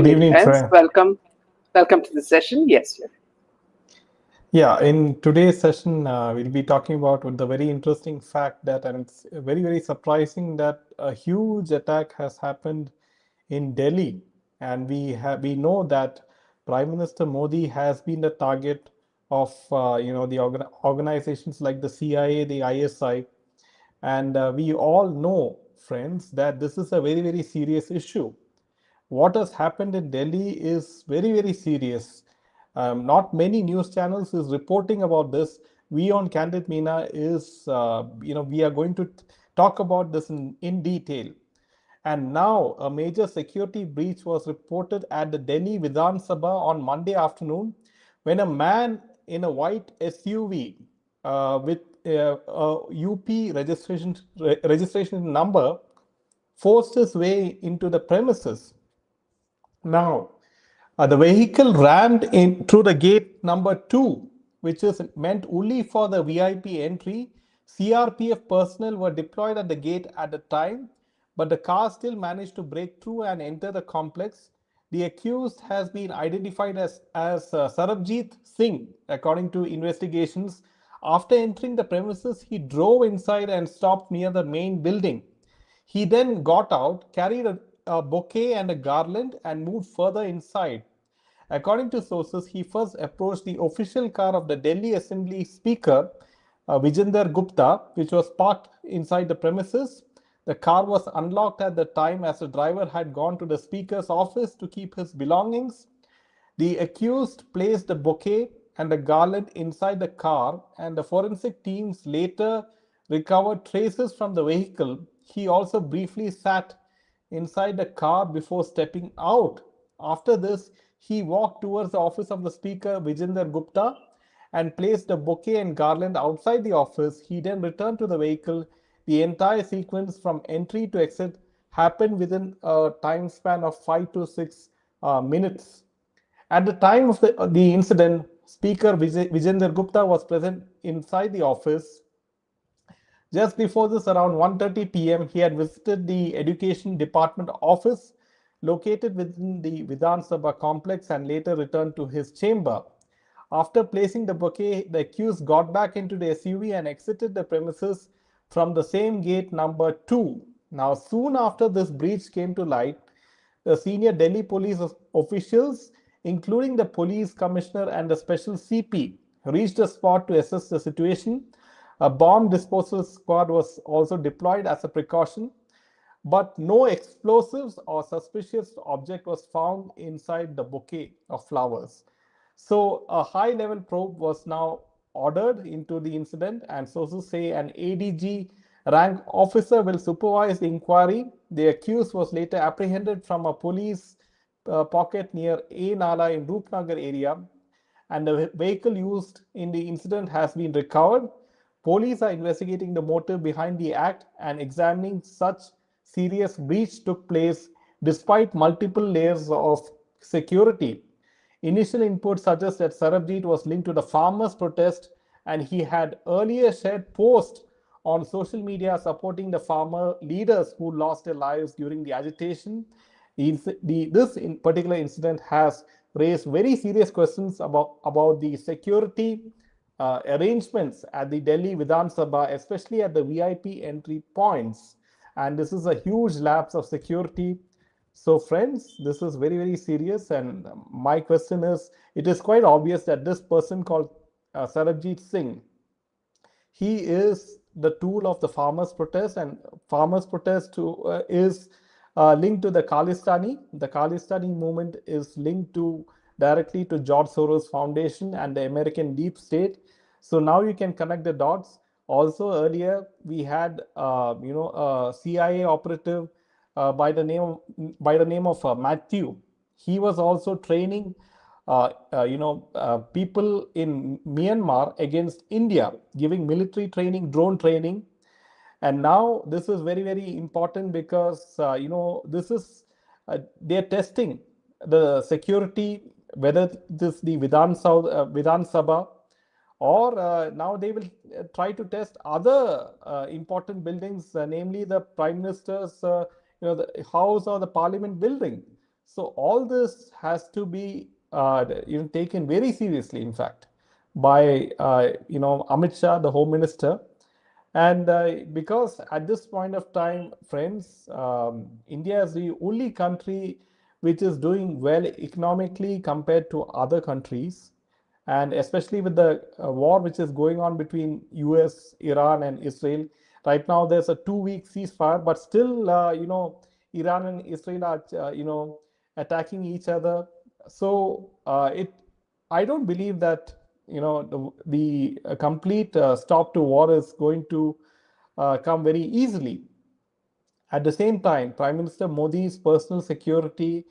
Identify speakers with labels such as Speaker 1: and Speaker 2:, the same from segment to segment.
Speaker 1: Good
Speaker 2: evening,
Speaker 1: evening,
Speaker 2: friends.
Speaker 1: friend.
Speaker 2: Welcome to the session. Yes, sir.
Speaker 1: Yeah, in today's session, we'll be talking about the very interesting fact that, and it's very, very surprising that a huge attack has happened in Delhi, and we know that Prime Minister Modi has been the target of the organizations like the CIA, the ISI, and we all know, friends, that this is a very, very serious issue. What has happened in Delhi is very, very serious. Not many news channels is reporting about this. We on Candid Meena we are going to talk about this in detail. And now a major security breach was reported at the Delhi Vidhan Sabha on Monday afternoon when a man in a white SUV with a UP registration number forced his way into the premises. Now, the vehicle rammed in through the gate number 2, which is meant only for the VIP entry. CRPF personnel were deployed at the gate at the time, but the car still managed to break through and enter the complex. The accused has been identified as Sarabjit Singh, according to investigations. After entering the premises, he drove inside and stopped near the main building. He then got out, carried a bouquet and a garland, and moved further inside. According to sources, he first approached the official car of the Delhi Assembly Speaker, Vijender Gupta, which was parked inside the premises. The car was unlocked at the time as the driver had gone to the Speaker's office to keep his belongings. The accused placed the bouquet and the garland inside the car, and the forensic teams later recovered traces from the vehicle. He also briefly sat inside the car before stepping out. After this, he walked towards the office of the Speaker, Vijender Gupta, and placed the bouquet and garland outside the office. He then returned to the vehicle. The entire sequence from entry to exit happened within a time span of 5 to 6 minutes. At the time of the incident, Speaker Vijender Gupta was present inside the office. Just before this, around 1:30 p.m., he had visited the Education Department office located within the Vidhan Sabha complex and later returned to his chamber. After placing the bouquet, the accused got back into the SUV and exited the premises from the same gate number 2. Now, soon after this breach came to light, the senior Delhi police officials, including the police commissioner and the special CP, reached the spot to assess the situation. A bomb disposal squad was also deployed as a precaution, but no explosives or suspicious object was found inside the bouquet of flowers. So a high-level probe was now ordered into the incident, and sources say an ADG rank officer will supervise the inquiry. The accused was later apprehended from a police pocket near A Nala in Roopnagar area, and the vehicle used in the incident has been recovered. Police are investigating the motive behind the act and examining such serious breach took place despite multiple layers of security. Initial input suggests that Sarabjit was linked to the farmers' protest, and he had earlier shared posts on social media supporting the farmer leaders who lost their lives during the agitation. This in particular incident has raised very serious questions about the security arrangements at the Delhi Vidhan Sabha, especially at the VIP entry points. And this is a huge lapse of security. So, friends, this is very, very serious. And my question is, it is quite obvious that this person called Sarabjit Singh, he is the tool of the farmers' protest, and farmers' protest is linked to the Khalistani. The Khalistani movement is linked to directly to George Soros Foundation and the American deep state. So now you can connect the dots. Also, earlier we had a CIA operative by the name of Matthew. He was also training people in Myanmar against India, giving military training, drone training. And now this is very, very important because, this is, they're testing the security, whether this the Vidhan Sabha, or now they will try to test other important buildings, namely the Prime Minister's, the House or the Parliament building. So all this has to be taken very seriously, in fact, by Amit Shah, the Home Minister, and because at this point of time, friends, India is the only country which is doing well economically compared to other countries, and especially with the war which is going on between US, Iran, and Israel. Right now, there's a 2 week ceasefire, but still, Iran and Israel are, attacking each other. So I don't believe that the complete stop to war is going to come very easily. At the same time, Prime Minister Modi's personal security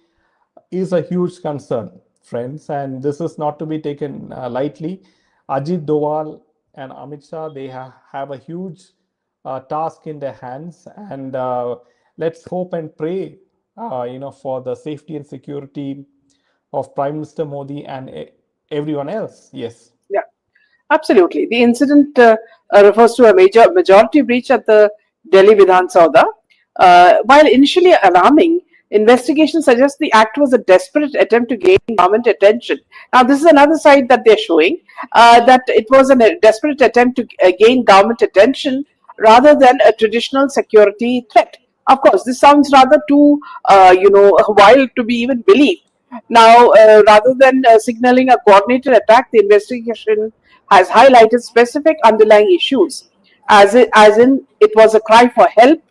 Speaker 1: is a huge concern, friends, and this is not to be taken lightly. Ajit Doval and Amit Shah, they have a huge task in their hands, and let's hope and pray, for the safety and security of Prime Minister Modi and everyone else. Yes.
Speaker 2: Yeah, absolutely. The incident refers to a majority breach at the Delhi Vidhan Sabha. While initially alarming, investigation suggests the act was a desperate attempt to gain government attention. Now, this is another side that they're showing, that it was a desperate attempt to gain government attention rather than a traditional security threat. Of course, this sounds rather too, wild to be even believed. Now, rather than signaling a coordinated attack, the investigation has highlighted specific underlying issues, as in it was a cry for help.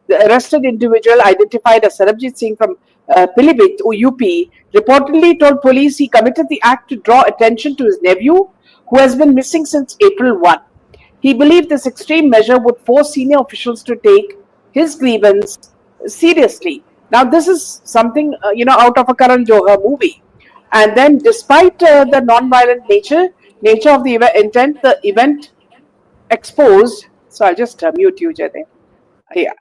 Speaker 2: The arrested individual, identified as Sarabjit Singh from Pilibhit, UP, reportedly told police he committed the act to draw attention to his nephew, who has been missing since April 1. He believed this extreme measure would force senior officials to take his grievance seriously. Now, this is something, out of a Karan Johar movie. And then, despite the non-violent nature of the intent, the event exposed. So I'll just mute you, Jade. Yeah.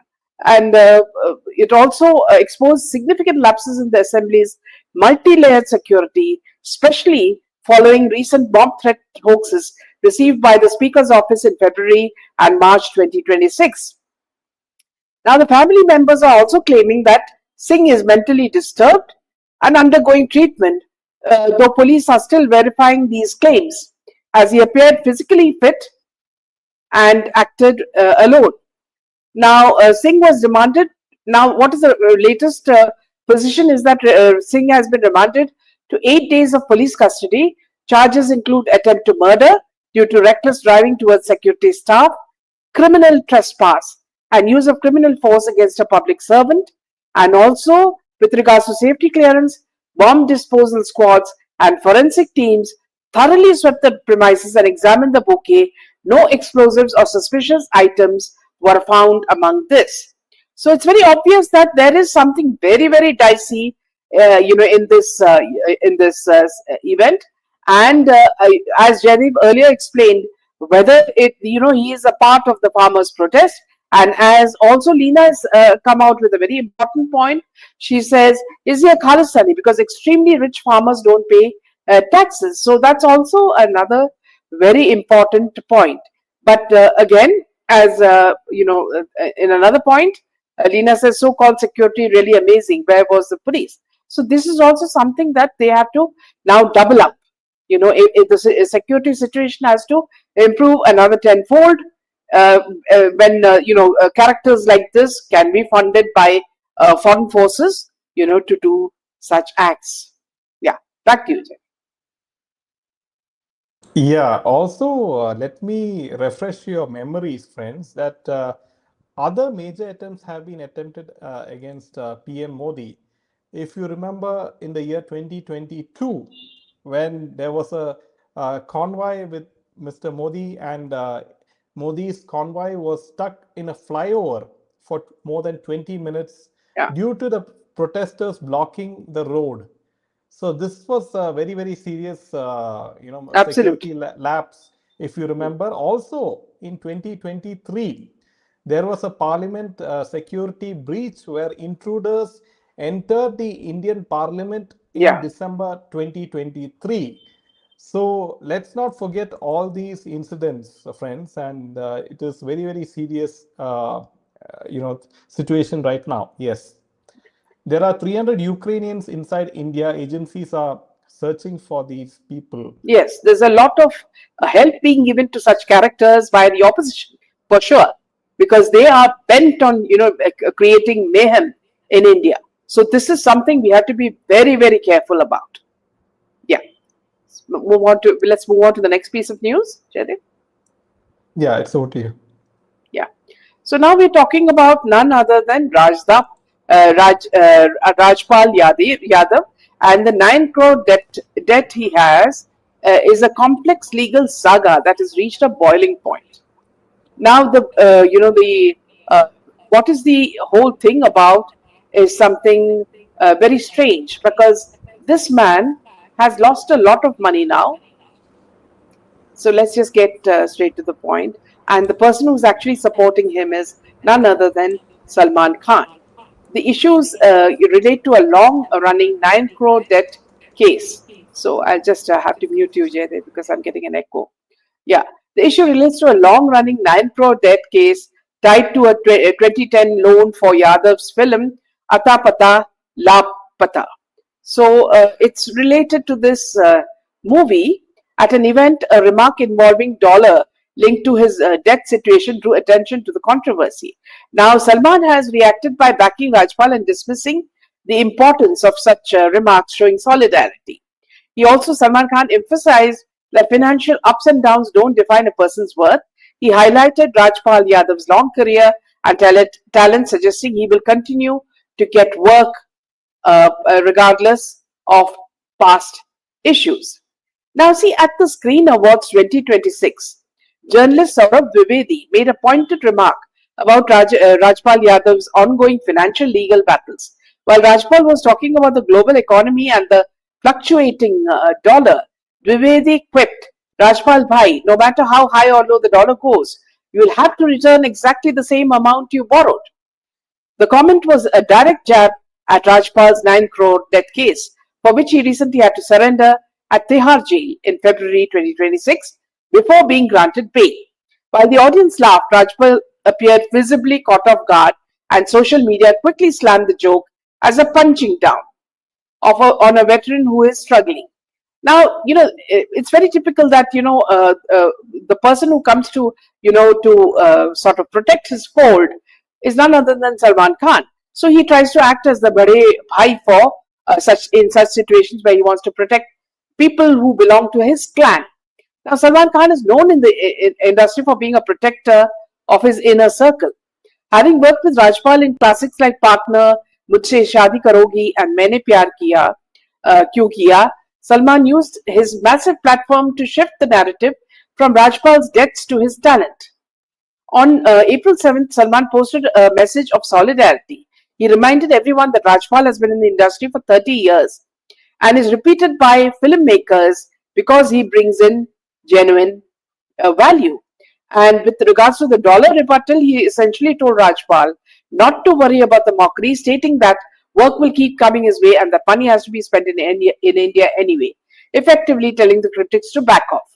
Speaker 2: And it also exposed significant lapses in the assembly's multi-layered security, especially following recent bomb threat hoaxes received by the Speaker's office in February and March 2026. Now, the family members are also claiming that Singh is mentally disturbed and undergoing treatment, though police are still verifying these claims, as he appeared physically fit and acted alone. Now, Singh was remanded. Now, what is the latest position is that Singh has been remanded to 8 days of police custody. Charges include attempt to murder due to reckless driving towards security staff, criminal trespass, and use of criminal force against a public servant, and also with regards to safety clearance, bomb disposal squads and forensic teams thoroughly swept the premises and examined the bouquet. No explosives or suspicious items were found among this. So it's very obvious that there is something very, very dicey, in this event. And as Jadip earlier explained, whether he is a part of the farmers' protest. And as also Leena has come out with a very important point, she says, is he a Khalistani? Because extremely rich farmers don't pay taxes. So that's also another very important point. But again, as in another point, Leena says, so-called security really amazing. Where was the police? So this is also something that they have to now double up. If the security situation has to improve another tenfold, when characters like this can be funded by foreign forces, to do such acts. Yeah, back to you, Jay.
Speaker 1: Yeah, also, let me refresh your memories, friends, that other major attempts have been attempted against PM Modi. If you remember in the year 2022, when there was a convoy with Mr. Modi, and Modi's convoy was stuck in a flyover for more than 20 minutes
Speaker 2: Yeah,
Speaker 1: due to the protesters blocking the road. So this was a very, very serious, security
Speaker 2: absolutely.
Speaker 1: lapse. If you remember, also in 2023, there was a parliament security breach where intruders entered the Indian Parliament in
Speaker 2: Yeah.
Speaker 1: December 2023. So let's not forget all these incidents, friends, and it is very, very serious, situation right now. Yes. There are 300 Ukrainians inside India. Agencies are searching for these people.
Speaker 2: Yes, there's a lot of help being given to such characters by the opposition, for sure, because they are bent on, creating mayhem in India. So this is something we have to be very, very careful about. Yeah. Let's move on to the next piece of news, Jaydev.
Speaker 1: Yeah, it's over to you.
Speaker 2: Yeah. So now we're talking about none other than Rajpal Yadav, and the 9 crore debt he has is a complex legal saga that has reached a boiling point. Now, what is the whole thing about is something very strange, because this man has lost a lot of money now. So let's just get straight to the point. And the person who's actually supporting him is none other than Salman Khan. The issues relate to a long-running 9 crore debt case. So I'll just have to mute you, Jaydev, because I'm getting an echo. Yeah, the issue relates to a long-running 9 crore debt case tied to a 2010 loan for Yadav's film Ata Pata La Pata. So it's related to this movie. At an event, a remark involving dollar linked to his debt situation drew attention to the controversy. Now, Salman has reacted by backing Rajpal and dismissing the importance of such remarks, showing solidarity. He also, Salman Khan, emphasized that financial ups and downs don't define a person's worth. He highlighted Rajpal Yadav's long career and talent, suggesting he will continue to get work regardless of past issues. Now, see, at the Screen Awards 2026, journalist Saurabh Dwivedi made a pointed remark about Rajpal Yadav's ongoing financial legal battles. While Rajpal was talking about the global economy and the fluctuating dollar, Dwivedi quipped, Rajpal Bhai, no matter how high or low the dollar goes, you will have to return exactly the same amount you borrowed. The comment was a direct jab at Rajpal's 9 crore debt case, for which he recently had to surrender at Tihar jail in February 2026 before being granted bail. While the audience laughed, Rajpal appeared visibly caught off guard, and social media quickly slammed the joke as a punching down on a veteran who is struggling. Now, it's very typical that, the person who comes to, sort of protect his fold is none other than Salman Khan. So he tries to act as the Bade Bhai for in such situations where he wants to protect people who belong to his clan. Now, Salman Khan is known in the industry for being a protector of his inner circle. Having worked with Rajpal in classics like Partner, Mujhse Shaadi Karogi and Maine Pyar Kiya, Kyun Kiya, Salman used his massive platform to shift the narrative from Rajpal's debts to his talent. On April 7th, Salman posted a message of solidarity. He reminded everyone that Rajpal has been in the industry for 30 years and is repeated by filmmakers because he brings in genuine value. And with regards to the dollar rebuttal, he essentially told Rajpal not to worry about the mockery, stating that work will keep coming his way and that money has to be spent in India anyway, effectively telling the critics to back off.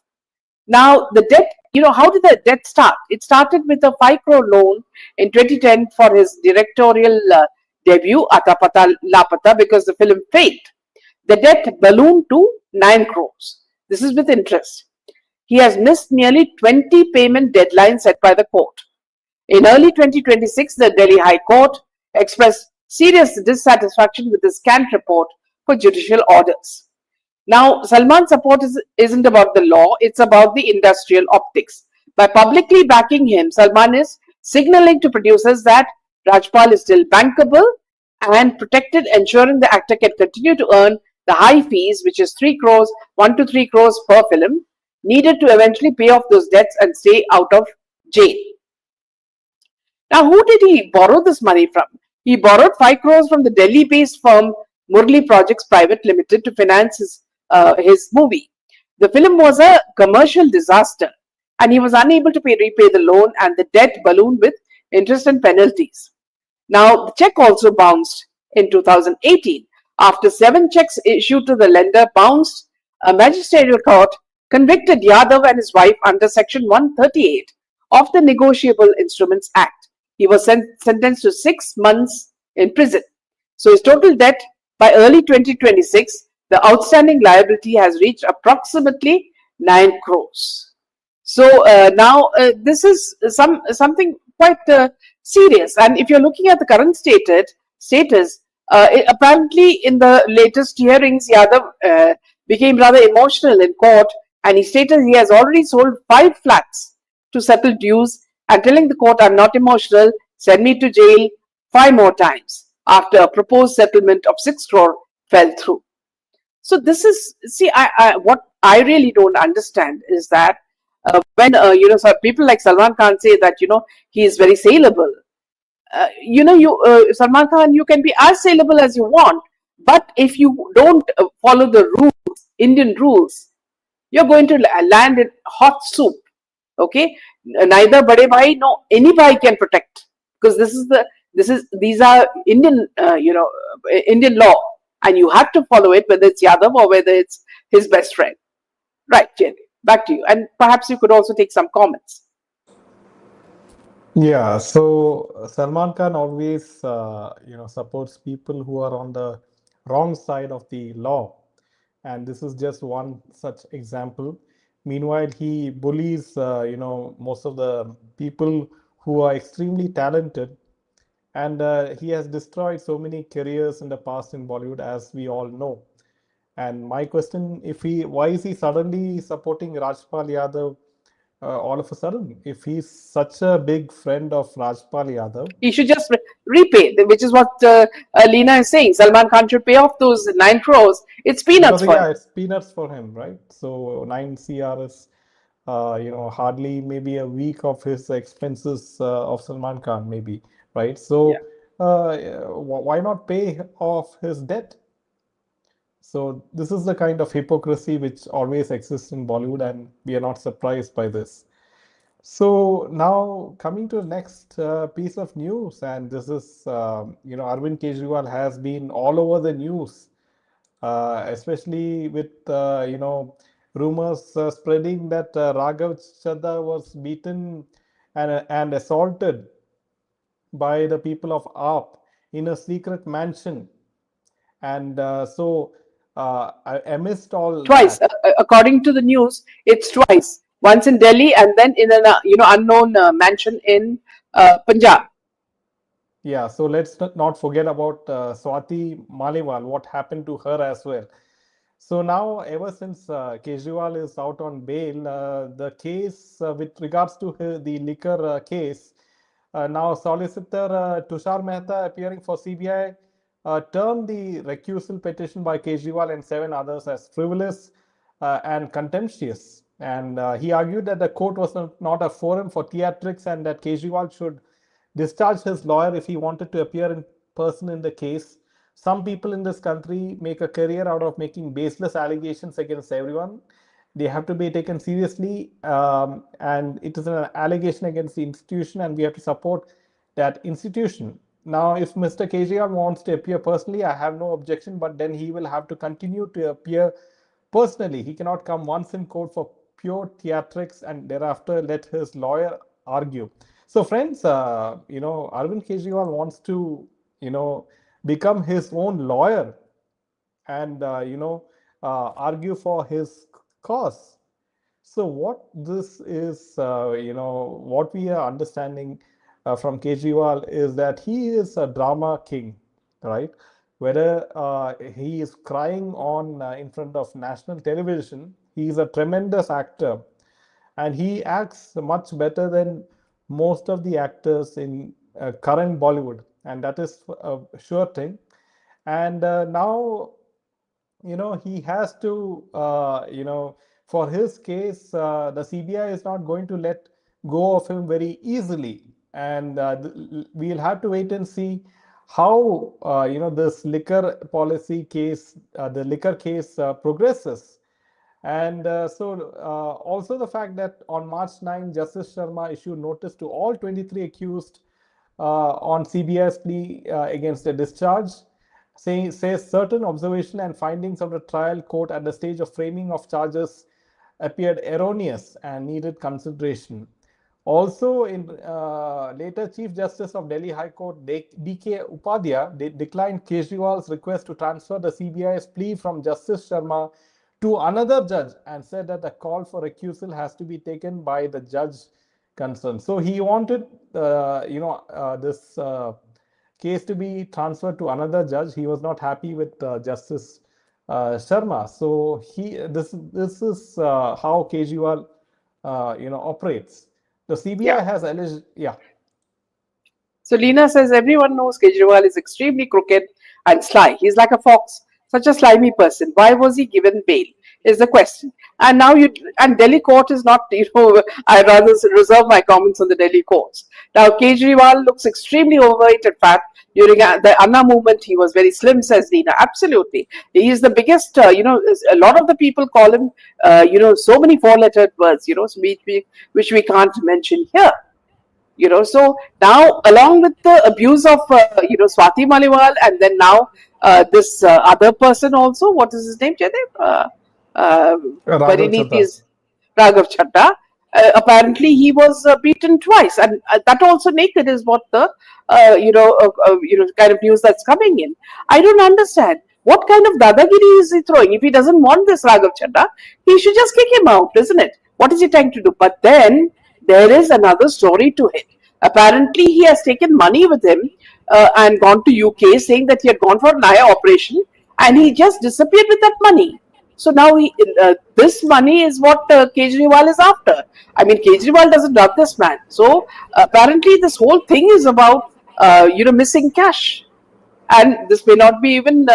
Speaker 2: Now, the debt, how did the debt start? It started with a 5 crore loan in 2010 for his directorial debut, Ata Pata La Pata, because the film failed. The debt ballooned to 9 crores. This is with interest. He has missed nearly 20 payment deadlines set by the court. In early 2026, the Delhi High Court expressed serious dissatisfaction with the scant report for judicial orders. Now, Salman's support isn't about the law, it's about the industrial optics. By publicly backing him, Salman is signaling to producers that Rajpal is still bankable and protected, ensuring the actor can continue to earn the high fees, which is 1 to 3 crores per film, needed to eventually pay off those debts and stay out of jail. Now, who did he borrow this money from? He borrowed 5 crores from the Delhi-based firm Murli Projects Private Limited to finance his movie. The film was a commercial disaster and he was unable to repay the loan, and the debt ballooned with interest and penalties. Now, the check also bounced in 2018. After 7 checks issued to the lender bounced, a magisterial court convicted Yadav and his wife under Section 138 of the Negotiable Instruments Act. He was sentenced to 6 months in prison. So his total debt by early 2026, the outstanding liability has reached approximately 9 crores. So now this is something quite serious. And if you're looking at the current status, apparently in the latest hearings, Yadav became rather emotional in court, and he stated he has already sold 5 flats to settle dues, and telling the court, "I'm not emotional. Send me to jail 5 more times," after a proposed settlement of 6 crore fell through. So this is, see, what I really don't understand is that when so people like Salman Khan say that he is very saleable. Salman Khan, you can be as saleable as you want, but if you don't follow the rules, Indian rules, you're going to land in hot soup. Okay, neither bade bhai nor any bhai can protect, because these are Indian Indian law, and you have to follow it, whether it's Yadav or whether it's his best friend. Right, Jenny, back to you, and perhaps you could also take some comments.
Speaker 1: Yeah, so Salman Khan always, supports people who are on the wrong side of the law, and this is just one such example. Meanwhile, he bullies, most of the people who are extremely talented, and he has destroyed so many careers in the past in Bollywood, as we all know. And my question, why is he suddenly supporting Rajpal Yadav all of a sudden? If he's such a big friend of Rajpal Yadav,
Speaker 2: He should just repay, which is what Leena is saying. Salman Khan should pay off those 9 crores. It's peanuts
Speaker 1: because
Speaker 2: for him.
Speaker 1: yeah, it's peanuts for him, right? So 9 CR is, hardly maybe a week of his expenses of Salman Khan, maybe, right?
Speaker 2: Yeah.
Speaker 1: So why not pay off his debt? So this is the kind of hypocrisy which always exists in Bollywood, and we are not surprised by this. So now coming to the next piece of news, and this is, Arvind Kejriwal has been all over the news, especially with, rumors spreading that Raghav Chadha was beaten and assaulted by the people of AAP in a secret mansion. And amidst all
Speaker 2: Twice.
Speaker 1: that,
Speaker 2: According to the news, it's twice. Once in Delhi, and then in an unknown mansion in Punjab.
Speaker 1: yeah, so let's not forget about Swati Maliwal, what happened to her as well. So now, ever since Kejriwal is out on bail, the case with regards to the liquor case, now Solicitor Tushar Mehta, appearing for CBI, termed the recusal petition by Kejriwal and 7 others as frivolous and contemptuous. And he argued that the court was not a forum for theatrics, and that Kejriwal should discharge his lawyer if he wanted to appear in person in the case. Some people in this country make a career out of making baseless allegations against everyone. They have to be taken seriously, and it is an allegation against the institution, and we have to support that institution. Now, if Mr. Kejriwal wants to appear personally, I have no objection, but then he will have to continue to appear personally. He cannot come once in court for pure theatrics and thereafter let his lawyer argue. So, friends, Arvind Kejriwal wants to, become his own lawyer and, argue for his cause. So what this is, what we are understanding from Kejriwal is that he is a drama king, right? Whether he is crying on in front of national television, he is a tremendous actor, and he acts much better than most of the actors in current Bollywood, and that is a sure thing. And now, he has to, for his case, the CBI is not going to let go of him very easily, and we'll have to wait and see how, this liquor policy case, the liquor case progresses. And also the fact that on March 9, Justice Sharma issued notice to all 23 accused on CBI's plea against a discharge, says certain observation and findings of the trial court at the stage of framing of charges appeared erroneous and needed consideration. Also, in later Chief Justice of Delhi High Court D.K. Upadhyay declined Kejriwal's request to transfer the CBI's plea from Justice Sharma to another judge and said that the call for recusal has to be taken by the judge concerned. So he wanted, this case to be transferred to another judge. He was not happy with Justice Sharma. So this is how Kejriwal operates. The
Speaker 2: Yeah.
Speaker 1: CBI has alleged, yeah.
Speaker 2: So Lena says everyone knows Kejriwal is extremely crooked and sly. He's like a fox, such a slimy person. Why was he given bail? Is the question. And now and Delhi court is not. I rather reserve my comments on the Delhi courts. Now Kejriwal looks extremely overweight and fat. During the Anna movement, he was very slim, says Lena. Absolutely, he is the biggest. A lot of the people call him. So many four-lettered words. Which we can't mention here. So now along with the abuse of Swati Maliwal, and then now this other person also, what is his name, Jaidev? uh,
Speaker 1: Raghav
Speaker 2: Pariniti
Speaker 1: Chadha.
Speaker 2: is Raghav Chadda. Apparently he was beaten twice, and that also naked is what the kind of news that's coming in. I don't understand what kind of dadagiri is he throwing. If he doesn't want this Raghav Chadda, he should just kick him out, isn't it? What is he trying to do? But then there is another story to it. Apparently, he has taken money with him and gone to UK, saying that he had gone for an eye operation, and he just disappeared with that money. So now this money is what Kejriwal is after. I mean, Kejriwal doesn't love this man. So apparently, this whole thing is about missing cash, and this may not be even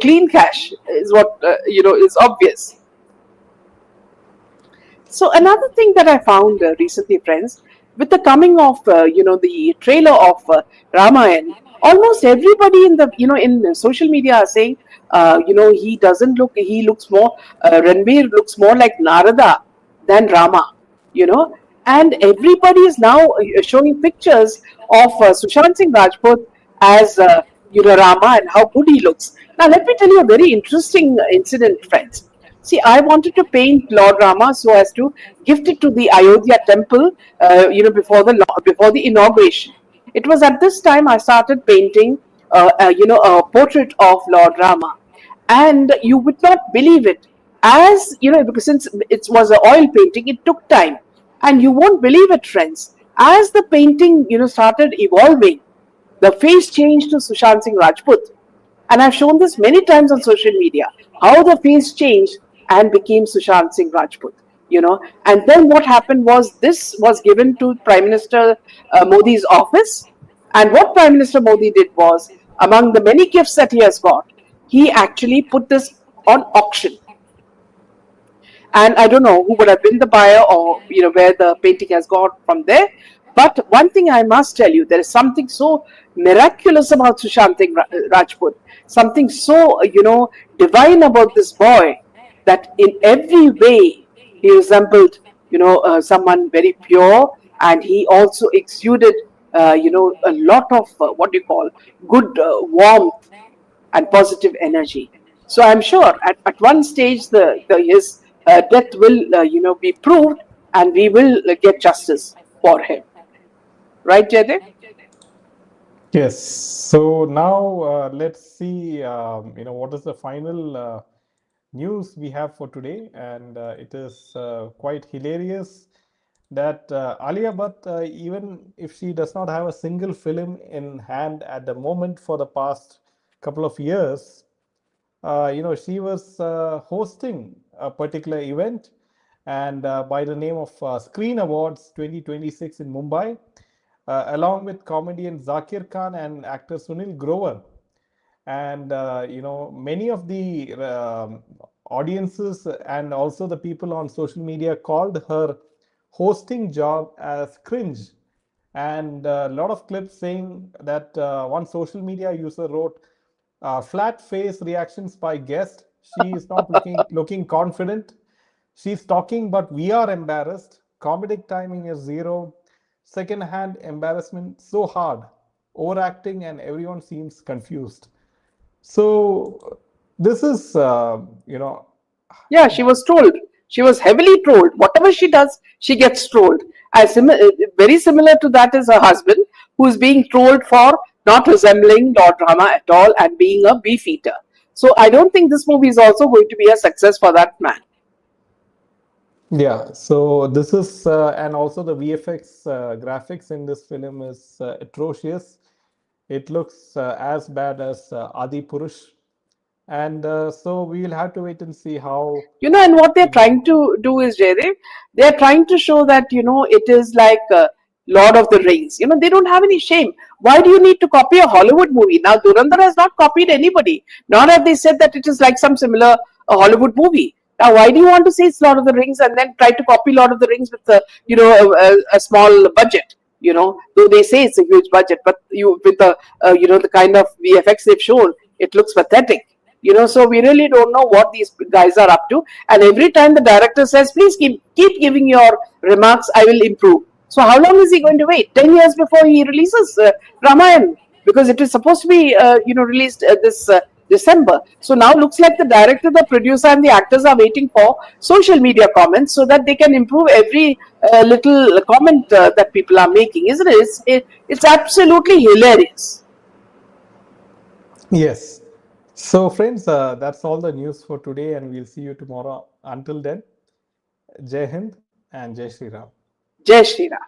Speaker 2: clean cash, is what is obvious. So another thing that I found recently, friends, with the coming of the trailer of Ramayan, almost everybody in the in social media are saying, he doesn't look, he looks more, Ranveer looks more like Narada than Rama, and everybody is now showing pictures of Sushant Singh Rajput as Rama and how good he looks. Now let me tell you a very interesting incident, friends. See, I wanted to paint Lord Rama so as to gift it to the Ayodhya temple, before the inauguration. It was at this time I started painting, a portrait of Lord Rama, and you would not believe it. As because since it was an oil painting, it took time, and you won't believe it, friends. As the painting, started evolving, the face changed to Sushant Singh Rajput. And I've shown this many times on social media, how the face changed and became Sushant Singh Rajput. And then what happened was this was given to Prime Minister Modi's office. And what Prime Minister Modi did was, among the many gifts that he has got, he actually put this on auction. And I don't know who would have been the buyer, or where the painting has gone from there. But one thing I must tell you, there is something so miraculous about Sushant Singh Rajput, something so divine about this boy, that in every way he resembled someone very pure, and he also exuded a lot of what do you call good warmth and positive energy. So I'm sure at one stage his death will be proved, and we will get justice for him. Right, Jaydev?
Speaker 1: Yes. So now let's see, what is the final news we have for today, and it is quite hilarious that Alia Bhatt, even if she does not have a single film in hand at the moment for the past couple of years, she was hosting a particular event, and by the name of Screen Awards 2026 in Mumbai, along with comedian Zakir Khan and actor Sunil Grover. And many of the audiences and also the people on social media called her hosting job as cringe, and a lot of clips saying that one social media user wrote, flat face reactions by guest, she is not looking confident, she's talking but we are embarrassed, comedic timing is zero, second hand embarrassment so hard, overacting, and everyone seems confused. So this is,
Speaker 2: Yeah, she was trolled. She was heavily trolled. Whatever she does, she gets trolled. Very similar to that is her husband, who is being trolled for not resembling Lord Rama at all and being a beef eater. So I don't think this movie is also going to be a success for that man.
Speaker 1: Yeah, so this is, and also the VFX graphics in this film is atrocious. It looks as bad as Adi Purush, and so we will have to wait and see how,
Speaker 2: And what they're
Speaker 1: you
Speaker 2: trying
Speaker 1: know,
Speaker 2: to do is, Jaydev, they're trying to show that, it is like Lord of the Rings. They don't have any shame. Why do you need to copy a Hollywood movie? Now, Durandar has not copied anybody, nor have they said that it is like some similar Hollywood movie. Now, why do you want to say it's Lord of the Rings and then try to copy Lord of the Rings with a small budget? Though they say it's a huge budget, but with the kind of VFX they've shown, it looks pathetic. So we really don't know what these guys are up to. And every time the director says, please keep giving your remarks, I will improve. So how long is he going to wait? 10 years before he releases Ramayan? Because it is supposed to be released this December. So now looks like the director, the producer, and the actors are waiting for social media comments so that they can improve every little comment that people are making, isn't it? It's absolutely hilarious.
Speaker 1: yes. So, friends, that's all the news for today, and we'll see you tomorrow. Until then, Jai Hind and Jai Shri Ram.
Speaker 2: Jai Shri Ram.